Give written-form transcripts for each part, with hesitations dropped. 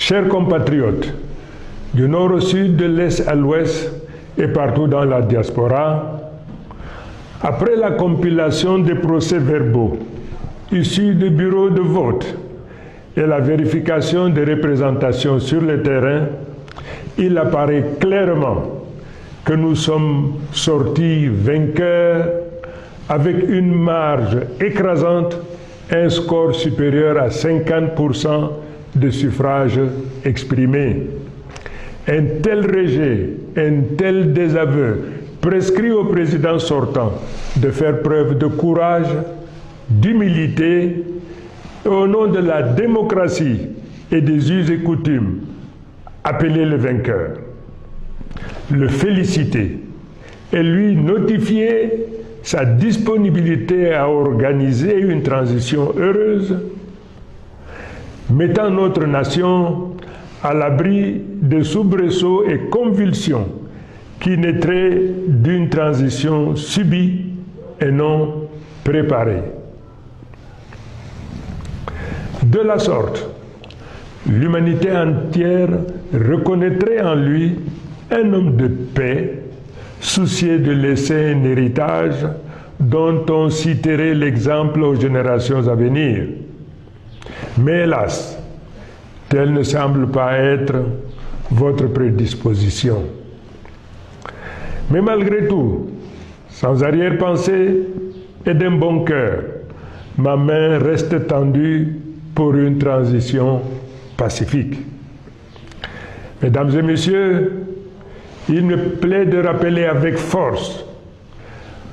Chers compatriotes, du nord au sud, de l'est à l'ouest et partout dans la diaspora, après la compilation des procès-verbaux issus des bureaux de vote et la vérification des représentations sur le terrain, il apparaît clairement que nous sommes sortis vainqueurs avec une marge écrasante, un score supérieur à 50% de suffrages exprimés. Un tel rejet, un tel désaveu prescrit au président sortant de faire preuve de courage, d'humilité et au nom de la démocratie et des us et coutumes, appeler le vainqueur, le féliciter et lui notifier sa disponibilité à organiser une transition heureuse, mettant notre nation à l'abri de soubresauts et convulsions qui naîtraient d'une transition subie et non préparée. De la sorte, l'humanité entière reconnaîtrait en lui un homme de paix, soucieux de laisser un héritage dont on citerait l'exemple aux générations à venir. Mais hélas, telle ne semble pas être votre prédisposition. Mais malgré tout, sans arrière-pensée et d'un bon cœur, ma main reste tendue pour une transition pacifique. Mesdames et messieurs, il me plaît de rappeler avec force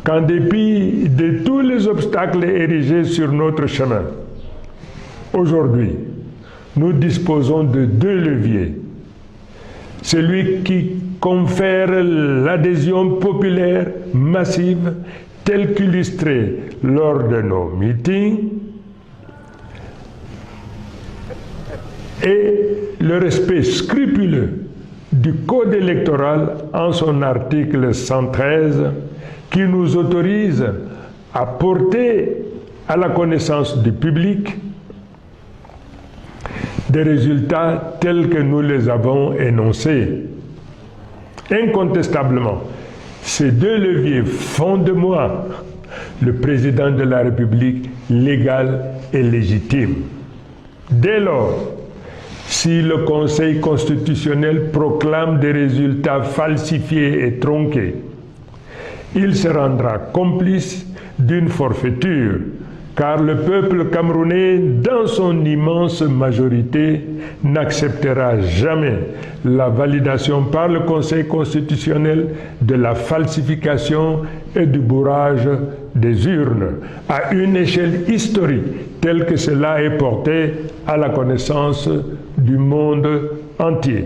qu'en dépit de tous les obstacles érigés sur notre chemin, aujourd'hui, nous disposons de deux leviers. Celui qui confère l'adhésion populaire massive telle qu'illustrée lors de nos meetings et le respect scrupuleux du Code électoral en son article 113 qui nous autorise à porter à la connaissance du public des résultats tels que nous les avons énoncés. Incontestablement, ces deux leviers font de moi le président de la République légal et légitime. Dès lors, si le Conseil constitutionnel proclame des résultats falsifiés et tronqués, il se rendra complice d'une forfaiture, car le peuple camerounais, dans son immense majorité, n'acceptera jamais la validation par le Conseil constitutionnel de la falsification et du bourrage des urnes à une échelle historique telle que cela est porté à la connaissance du monde entier.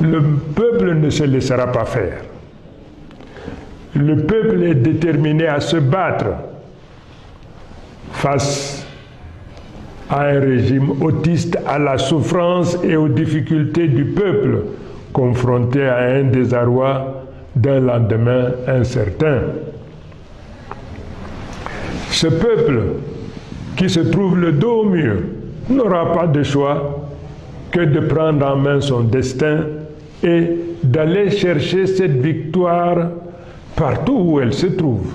Le peuple ne se laissera pas faire. Le peuple est déterminé à se battre face à un régime autiste, à la souffrance et aux difficultés du peuple, confronté à un désarroi d'un lendemain incertain. Ce peuple, qui se trouve le dos au mur, n'aura pas de choix que de prendre en main son destin et d'aller chercher cette victoire partout où elle se trouve.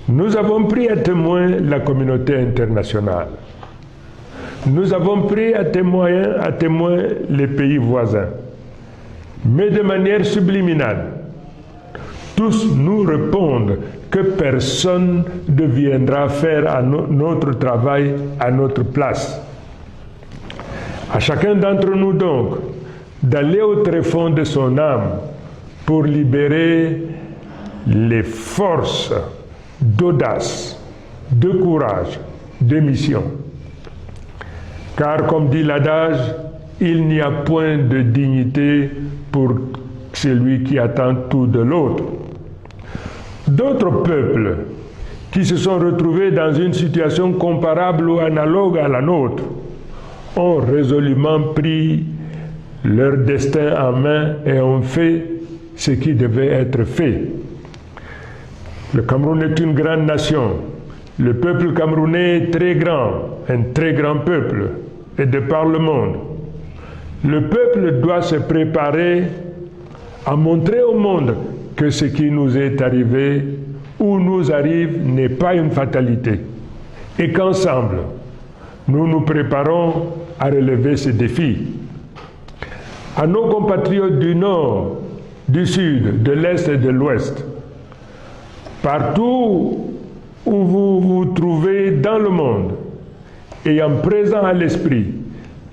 Nous avons pris à témoin la communauté internationale. Nous avons pris à témoin les pays voisins. Mais de manière subliminale, tous nous répondent que personne ne viendra faire notre travail à notre place. À chacun d'entre nous donc d'aller au tréfonds de son âme pour libérer les forces d'audace, de courage, de mission. Car comme dit l'adage, il n'y a point de dignité pour celui qui attend tout de l'autre. D'autres peuples qui se sont retrouvés dans une situation comparable ou analogue à la nôtre ont résolument pris leur destin en main et ont fait ce qui devait être fait. Le Cameroun est une grande nation. Le peuple camerounais est très grand, un très grand peuple. et de par le monde. Le peuple doit se préparer à montrer au monde que ce qui nous est arrivé ou nous arrive n'est pas une fatalité et qu'ensemble, nous nous préparons à relever ces défis. À nos compatriotes du Nord, du Sud, de l'Est et de l'Ouest, partout où vous vous trouvez dans le monde, ayant présent à l'esprit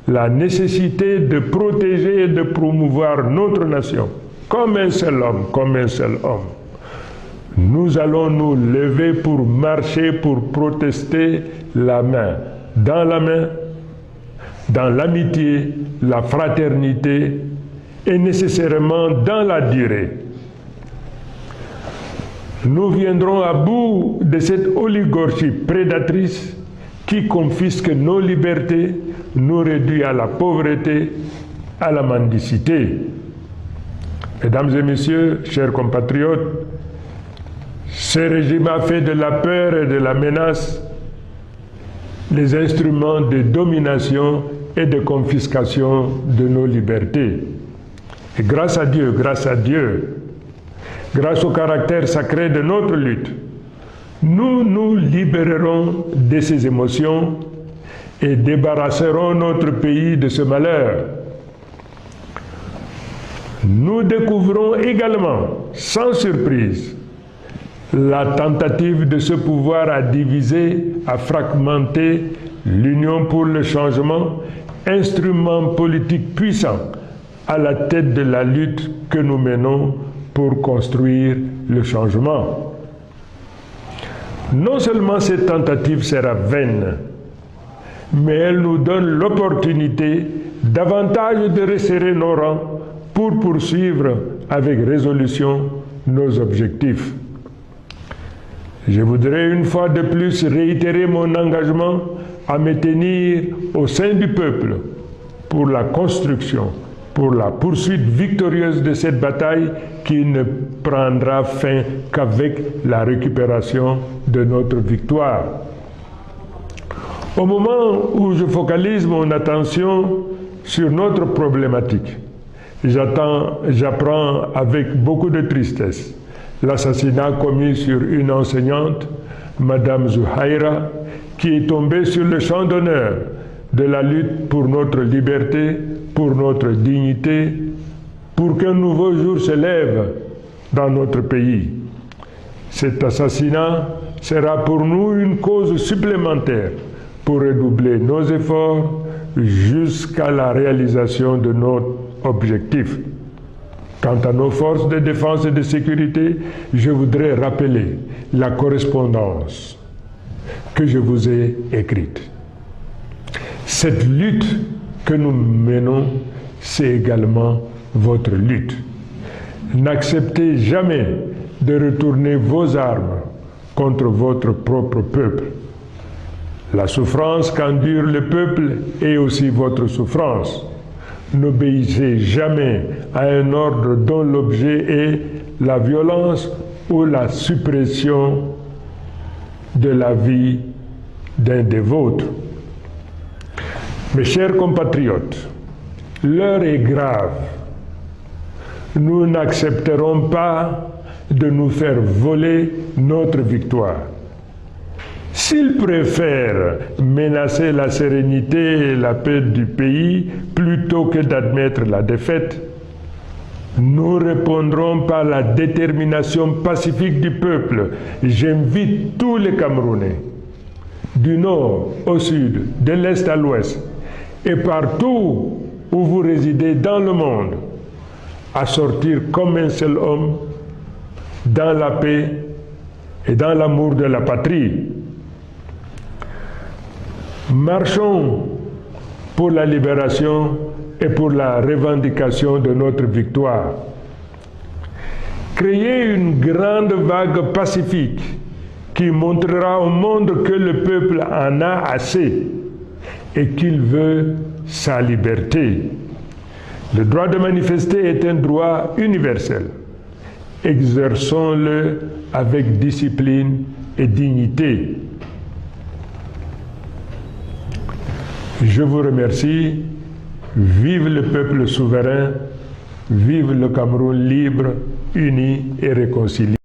la nécessité de protéger et de promouvoir notre nation, comme un seul homme, nous allons nous lever pour marcher, pour protester la main, dans l'amitié, la fraternité et nécessairement dans la durée. Nous viendrons à bout de cette oligarchie prédatrice qui confisque nos libertés, nous réduit à la pauvreté, à la mendicité. Mesdames et messieurs, chers compatriotes, ce régime a fait de la peur et de la menace les instruments de domination et de confiscation de nos libertés. Et grâce à Dieu, grâce au caractère sacré de notre lutte, nous nous libérerons de ces émotions et débarrasserons notre pays de ce malheur. Nous découvrons également, sans surprise, la tentative de ce pouvoir à diviser, à fragmenter l'Union pour le changement, instrument politique puissant à la tête de la lutte que nous menons pour construire le changement. Non seulement cette tentative sera vaine, mais elle nous donne l'opportunité davantage de resserrer nos rangs pour poursuivre avec résolution nos objectifs. Je voudrais une fois de plus réitérer mon engagement à me tenir au sein du peuple pour la construction, pour la poursuite victorieuse de cette bataille qui ne prendra fin qu'avec la récupération de notre victoire. Au moment où je focalise mon attention sur notre problématique, j'apprends avec beaucoup de tristesse l'assassinat commis sur une enseignante, Madame Zuhaira, qui est tombée sur le champ d'honneur de la lutte pour notre liberté, pour notre dignité, pour qu'un nouveau jour se lève dans notre pays. Cet assassinat sera pour nous une cause supplémentaire pour redoubler nos efforts jusqu'à la réalisation de notre objectif. Quant à nos forces de défense et de sécurité, je voudrais rappeler la correspondance que je vous ai écrite. Cette lutte que nous menons, c'est également votre lutte. N'acceptez jamais de retourner vos armes contre votre propre peuple. La souffrance qu'endure le peuple est aussi votre souffrance. N'obéissez jamais à un ordre dont l'objet est la violence ou la suppression de la vie d'un des vôtres. Mes chers compatriotes, l'heure est grave. Nous n'accepterons pas de nous faire voler notre victoire. S'ils préfèrent menacer la sérénité et la paix du pays plutôt que d'admettre la défaite, nous répondrons par la détermination pacifique du peuple. J'invite tous les Camerounais, du nord au sud, de l'est à l'ouest, et partout où vous résidez dans le monde, à sortir comme un seul homme dans la paix et dans l'amour de la patrie. Marchons pour la libération et pour la revendication de notre victoire. Créez une grande vague pacifique qui montrera au monde que le peuple en a assez et qu'il veut sa liberté. Le droit de manifester est un droit universel. Exerçons-le avec discipline et dignité. Je vous remercie. Vive le peuple souverain. Vive le Cameroun libre, uni et réconcilié.